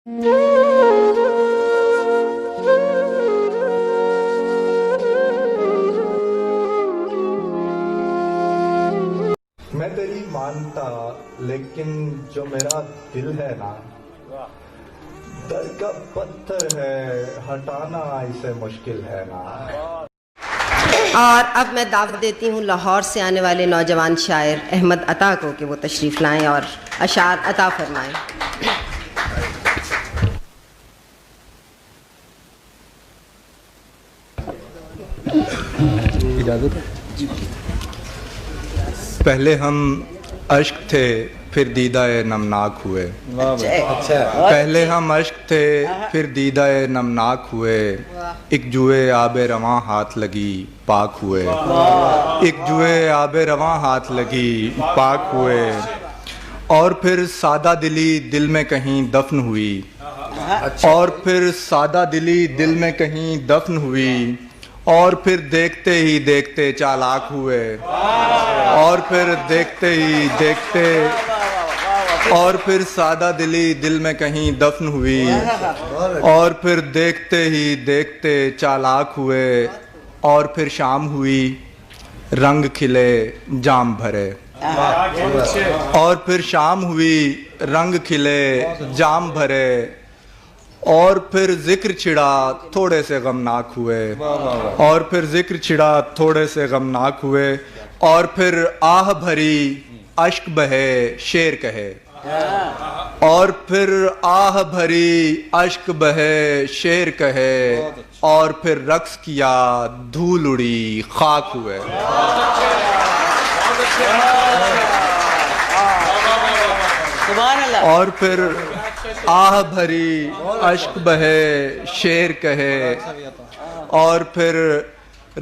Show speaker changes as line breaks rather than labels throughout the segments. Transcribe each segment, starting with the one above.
میں تیری مانتا لیکن جو میرا دل ہے نا در کا پتھر ہے ہٹانا اسے مشکل ہے نا۔
اور اب میں دعوت دیتی ہوں لاہور سے آنے والے نوجوان شاعر احمد عطا کو کہ وہ تشریف لائیں اور اشعار عطا فرمائیں۔
اجازت ہے؟ پہلے ہم اشک تھے پھر دیدہ نمناک ہوئے، پہلے ہم اشک تھے پھر دیدہ نمناک ہوئے، ایک جوئے آب رواں ہاتھ لگی پاک ہوئے، ایک جوئے آب رواں ہاتھ لگی پاک ہوئے، اور پھر سادہ دلی دل میں کہیں دفن ہوئی، اور پھر سادہ دلی دل میں کہیں دفن ہوئی، اور پھر دیکھتے ہی دیکھتے چالاک ہوئے، اور پھر دیکھتے ہی دیکھتے، اور پھر سادہ دلی دل میں کہیں دفن ہوئی، اور پھر دیکھتے ہی دیکھتے چالاک ہوئے، اور پھر شام ہوئی رنگ کھلے جام بھرے، اور پھر شام ہوئی رنگ کھلے جام بھرے، اور پھر ذکر چھڑا تھوڑے سے غمناک ہوئے، اور پھر ذکر چھڑا تھوڑے سے غمناک ہوئے، اور پھر آہ بھری اشک بہے شعر کہے، اور پھر آہ بھری اشک بہے شعر کہے، اور پھر رقص کیا دھول اڑی خاک ہوئے۔ اور پھر آہ بھری اشک بہے شعر کہے، اور پھر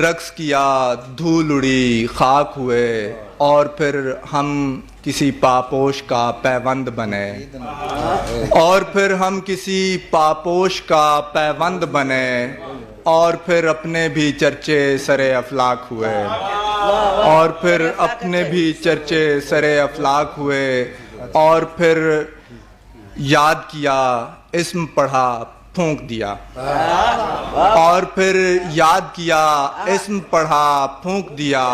رقص کیا دھول اڑی خاک ہوئے، اور پھر ہم کسی پاپوش کا پیوند بنے، اور پھر ہم کسی پاپوش کا پیوند بنے، اور پھر اپنے بھی چرچے سرے افلاک ہوئے، اور پھر اپنے بھی چرچے سرے افلاک ہوئے، اور پھر یاد کیا اسم پڑھا پھونک دیا، اور پھر یاد کیا اسم پڑھا پھونک دیا،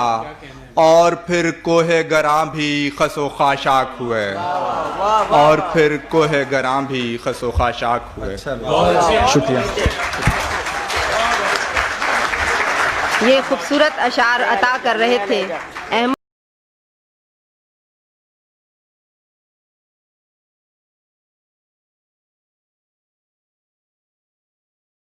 اور پھر کوہ گراں بھی خس و خاشاک ہوئے، اور پھر کوہ گراں بھی خس و خاشاک ہوئے۔ شکریہ۔
یہ خوبصورت اشعار عطا کر رہے تھے احمد